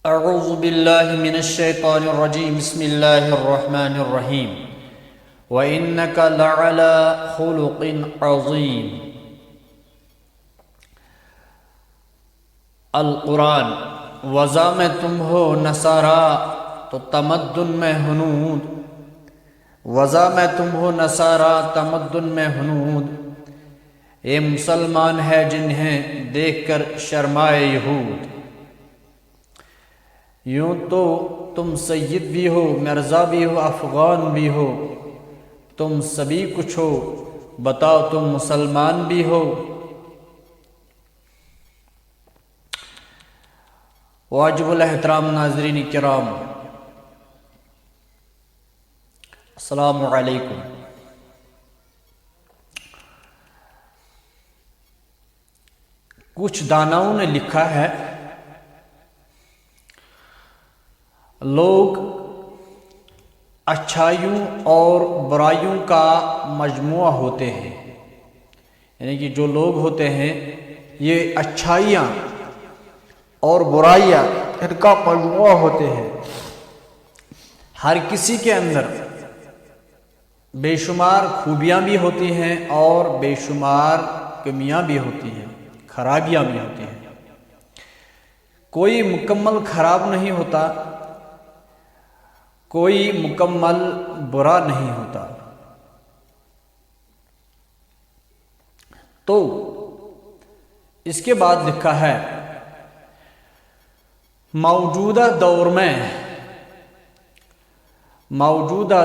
اعوذ باللہ من الشیطان الرجیم بسم اللہ الرحمن الرحیم وَإِنَّكَ لَعَلَى خُلُقٍ عَظِيمٍ۔ القرآن وضع میں تم ہو نصارا تو تمدن میں ہنود، وضع میں تم ہو نصارا تمدن میں ہنود، یہ مسلمان ہے جنہیں دیکھ کر شرمائے یہود۔ یوں تو تم سید بھی ہو، مرزا بھی ہو، افغان بھی ہو، تم سبھی کچھ ہو، بتاؤ تم مسلمان بھی ہو۔ واجب الاحترام ناظرین کرام، السلام علیکم۔ کچھ داناؤں نے لکھا ہے لوگ اچھائیوں اور برائیوں کا مجموعہ ہوتے ہیں، یعنی کہ جو لوگ ہوتے ہیں یہ اچھائیاں اور برائیاں ان کا مجموعہ ہوتے ہیں۔ ہر کسی کے اندر بے شمار خوبیاں بھی ہوتی ہیں اور بے شمار کمیاں بھی ہوتی ہیں، خرابیاں بھی ہوتی ہیں۔ کوئی مکمل خراب نہیں ہوتا، کوئی مکمل برا نہیں ہوتا۔ تو اس کے بعد لکھا ہے موجودہ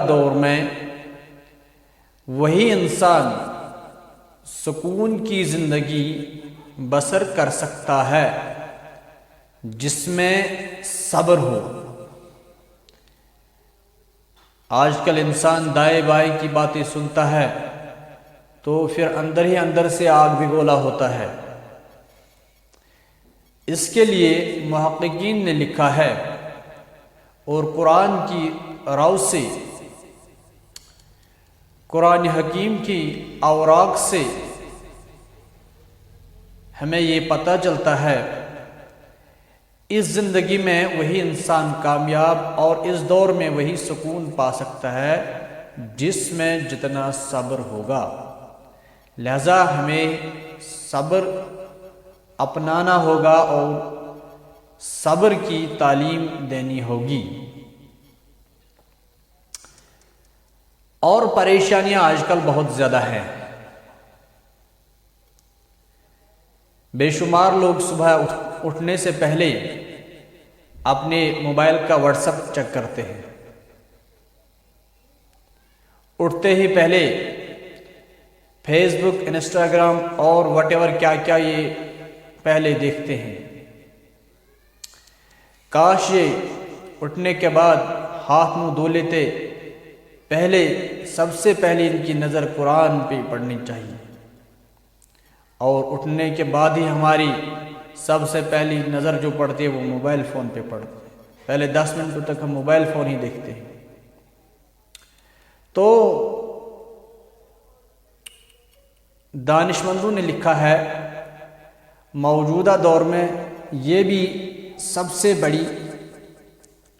دور میں وہی انسان سکون کی زندگی بسر کر سکتا ہے جس میں صبر ہو۔ آج کل انسان دائیں بائیں کی باتیں سنتا ہے تو پھر اندر ہی اندر سے آگ بگولا ہوتا ہے۔ اس کے لیے محققین نے لکھا ہے اور قرآن کی راہ سے، قرآن حکیم کی اوراق سے ہمیں یہ پتہ چلتا ہے اس زندگی میں وہی انسان کامیاب اور اس دور میں وہی سکون پا سکتا ہے جس میں جتنا صبر ہوگا۔ لہذا ہمیں صبر اپنانا ہوگا اور صبر کی تعلیم دینی ہوگی۔ اور پریشانیاں آج کل بہت زیادہ ہیں۔ بے شمار لوگ صبح اٹھنے سے پہلے اپنے موبائل کا واٹس ایپ چیک کرتے ہیں، اٹھتے ہی پہلے فیس بک، انسٹاگرام اور واٹ ایور کیا کیا یہ پہلے دیکھتے ہیں۔ کاش یہ اٹھنے کے بعد ہاتھ منہ دھو لیتے، پہلے سب سے پہلے ان کی نظر قرآن پہ پڑنی چاہیے، اور اٹھنے کے بعد ہی ہماری سب سے پہلی نظر جو پڑتی ہے وہ موبائل فون پہ پڑتی ہے۔ پہلے 10 منٹ تک ہم موبائل فون ہی دیکھتے ہیں۔ تو دانشمندوں نے لکھا ہے موجودہ دور میں یہ بھی سب سے بڑی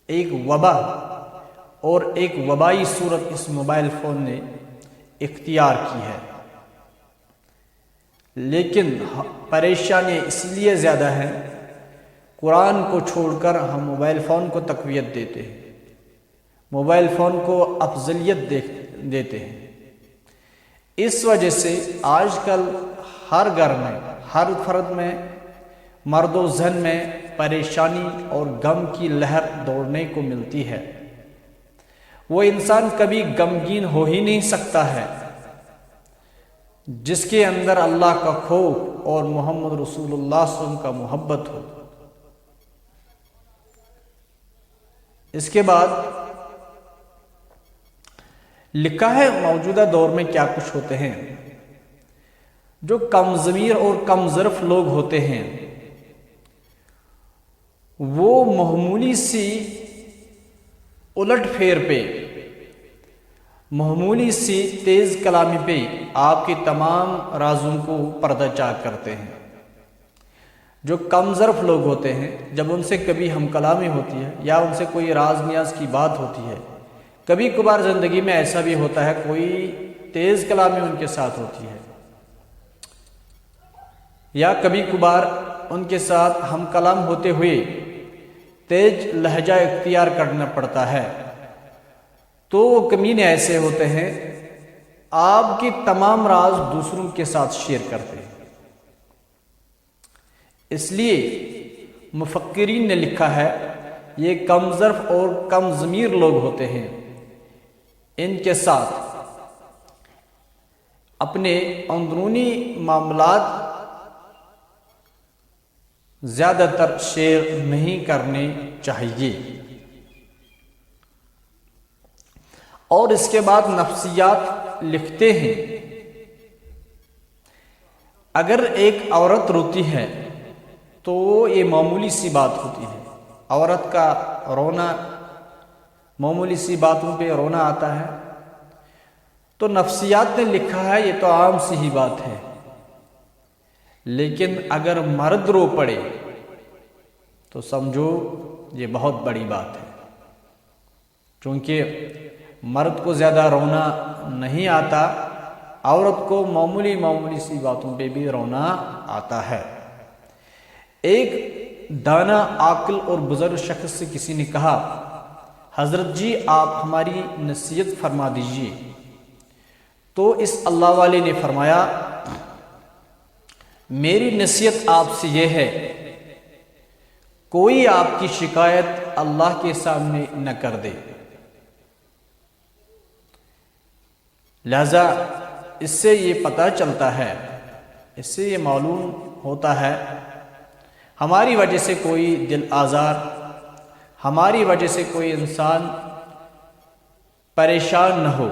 ایک وبا اور ایک وبائی صورت اس موبائل فون نے اختیار کی ہے۔ لیکن پریشانی اس لیے زیادہ ہے، قرآن کو چھوڑ کر ہم موبائل فون کو تقویت دیتے ہیں، موبائل فون کو افضلیت دیتے ہیں۔ اس وجہ سے آج کل ہر گھر میں، ہر فرد میں، مرد و زن میں پریشانی اور غم کی لہر دوڑنے کو ملتی ہے۔ وہ انسان کبھی غمگین ہو ہی نہیں سکتا ہے جس کے اندر اللہ کا خوف اور محمد رسول اللہ صلی اللہ علیہ وسلم کا محبت ہو۔ اس کے بعد لکھا ہے موجودہ دور میں کیا کچھ ہوتے ہیں۔ جو کم ضمیر اور کم ظرف لوگ ہوتے ہیں وہ معمولی سی الٹ پھیر پہ، معمولی سی تیز کلامی پہ آپ کے تمام رازوں کو پردہ چاک کرتے ہیں۔ جو کم ظرف لوگ ہوتے ہیں، جب ان سے کبھی ہم کلامی ہوتی ہے یا ان سے کوئی راز نیاز کی بات ہوتی ہے، کبھی کبھار زندگی میں ایسا بھی ہوتا ہے کوئی تیز کلامی ان کے ساتھ ہوتی ہے، یا کبھی کبھار ان کے ساتھ ہم کلام ہوتے ہوئے تیز لہجہ اختیار کرنا پڑتا ہے، تو وہ کمینے ایسے ہوتے ہیں آپ کی تمام راز دوسروں کے ساتھ شیئر کرتے ہیں۔ اس لیے مفکرین نے لکھا ہے یہ کم ظرف اور کم ضمیر لوگ ہوتے ہیں، ان کے ساتھ اپنے اندرونی معاملات زیادہ تر شیئر نہیں کرنے چاہیے۔ اور اس کے بعد نفسیات لکھتے ہیں اگر ایک عورت روتی ہے تو یہ معمولی سی بات ہوتی ہے، عورت کا رونا معمولی سی باتوں پہ رونا آتا ہے، تو نفسیات نے لکھا ہے یہ تو عام سی ہی بات ہے، لیکن اگر مرد رو پڑے تو سمجھو یہ بہت بڑی بات ہے، چونکہ مرد کو زیادہ رونا نہیں آتا، عورت کو معمولی سی باتوں پہ بھی رونا آتا ہے۔ ایک دانا عاقل اور بزرگ شخص سے کسی نے کہا حضرت جی آپ ہماری نصیحت فرما دیجیے، تو اس اللہ والے نے فرمایا میری نصیحت آپ سے یہ ہے کوئی آپ کی شکایت اللہ کے سامنے نہ کر دے، لہذا اس سے یہ پتہ چلتا ہے، اس سے یہ معلوم ہوتا ہے ہماری وجہ سے کوئی دل آزار، ہماری وجہ سے کوئی انسان پریشان نہ ہو۔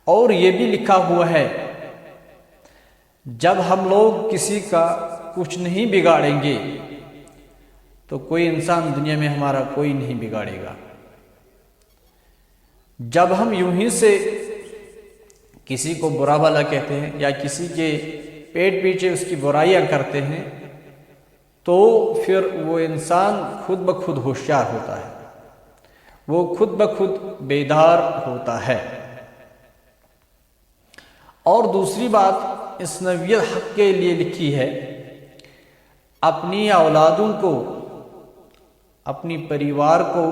اور یہ بھی لکھا ہوا ہے جب ہم لوگ کسی کا کچھ نہیں بگاڑیں گے تو کوئی انسان دنیا میں ہمارا کوئی نہیں بگاڑے گا۔ جب ہم یوں ہی سے کسی کو برا بھلا کہتے ہیں یا کسی کے پیٹ پیچھے اس کی برائیاں کرتے ہیں تو پھر وہ انسان خود بخود ہوشیار ہوتا ہے، وہ خود بخود بیدار ہوتا ہے۔ اور دوسری بات اس نویت حق کے لیے لکھی ہے اپنی اولادوں کو، اپنی پریوار کو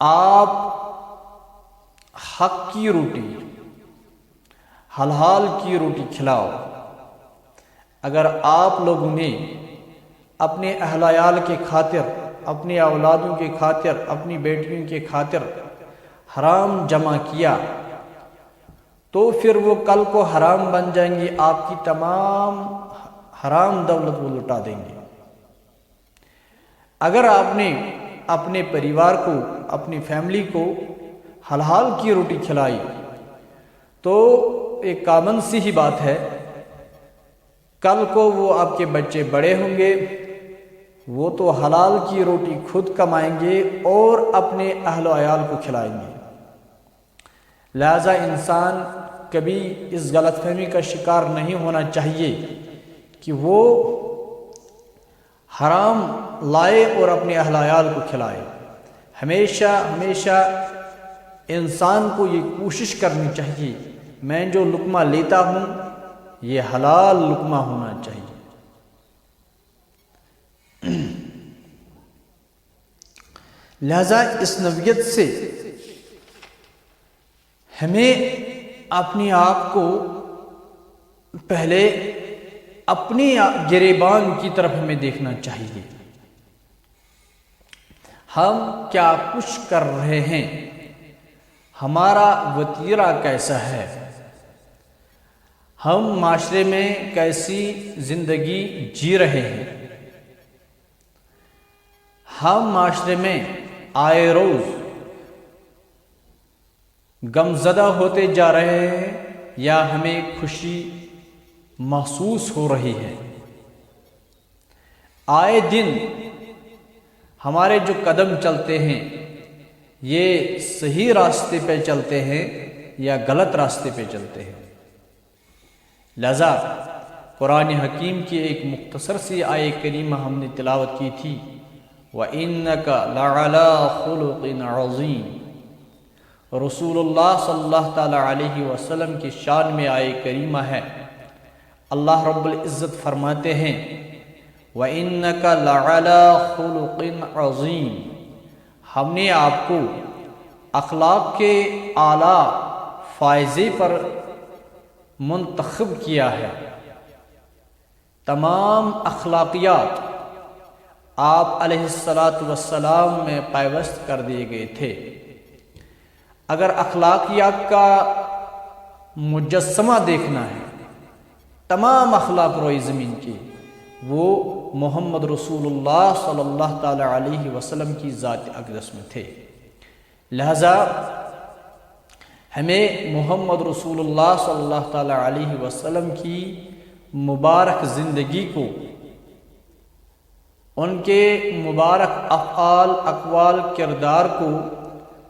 آپ حق کی روٹی، حلال کی روٹی کھلاؤ۔ اگر آپ لوگوں نے اپنے اہل عیال کے خاطر، اپنی اولادوں کے خاطر، اپنی بیٹیوں کے خاطر حرام جمع کیا تو پھر وہ کل کو حرام بن جائیں گے، آپ کی تمام حرام دولت وہ لٹا دیں گے۔ اگر آپ نے اپنے پریوار کو، اپنی فیملی کو حلال کی روٹی کھلائی تو ایک کامن سی ہی بات ہے کل کو وہ آپ کے بچے بڑے ہوں گے، وہ تو حلال کی روٹی خود کمائیں گے اور اپنے اہل و عیال کو کھلائیں گے۔ لہذا انسان کبھی اس غلط فہمی کا شکار نہیں ہونا چاہیے کہ وہ حرام لائے اور اپنے اہل عیال کو کھلائے۔ ہمیشہ انسان کو یہ کوشش کرنی چاہیے میں جو لقمہ لیتا ہوں یہ حلال لقمہ ہونا چاہیے۔ لہذا اس نوعیت سے ہمیں اپنے آپ کو پہلے اپنی گریبان کی طرف ہمیں دیکھنا چاہیے، ہم کیا کچھ کر رہے ہیں، ہمارا وتیرہ کیسا ہے، ہم معاشرے میں کیسی زندگی جی رہے ہیں، ہم معاشرے میں آئے روز غمزدہ ہوتے جا رہے ہیں یا ہمیں خوشی محسوس ہو رہی ہے۔ آئے دن ہمارے جو قدم چلتے ہیں یہ صحیح راستے پہ چلتے ہیں یا غلط راستے پہ چلتے ہیں۔ لہذا قرآن حکیم کی ایک مختصر سی آیہ کریمہ ہم نے تلاوت کی تھی، وَإِنَّكَ لَعَلَىٰ خُلُقٍ عَظِيمٍ۔ رسول اللہ صلی اللہ تعالیٰ علیہ وسلم کی شان میں آیہ کریمہ ہے۔ اللہ رب العزت فرماتے ہیں وَإِنَّكَ لَعَلَىٰ خُلُقٍ عَظِيمٍ، ہم نے آپ کو اخلاق کے اعلیٰ فائزے پر منتخب کیا ہے۔ تمام اخلاقیات آپ علیہ السلام میں پیوست کر دیے گئے تھے۔ اگر اخلاقیات کا مجسمہ دیکھنا ہے، تمام اخلاق روئے زمین کی، وہ محمد رسول اللہ صلی اللہ تعالیٰ علیہ وسلم کی ذات اقدس میں تھے۔ لہذا ہمیں محمد رسول اللہ صلی اللہ تعالیٰ علیہ وسلم کی مبارک زندگی کو، ان کے مبارک افعال، اقوال، کردار کو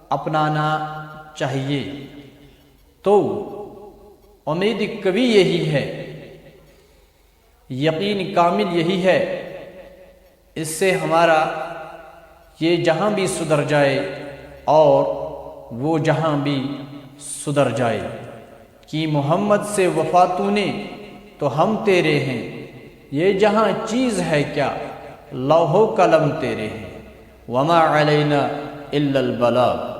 اپنانا چاہیے۔ تو امید قوی یہی ہے، یقین کامل یہی ہے، اس سے ہمارا یہ جہاں بھی سدھر جائے اور وہ جہاں بھی سدھر جائے کہ محمد سے وفا تو نے تو ہم تیرے ہیں، یہ جہاں چیز ہے کیا لوح و قلم تیرے ہیں، وما علینا الا البلاغ۔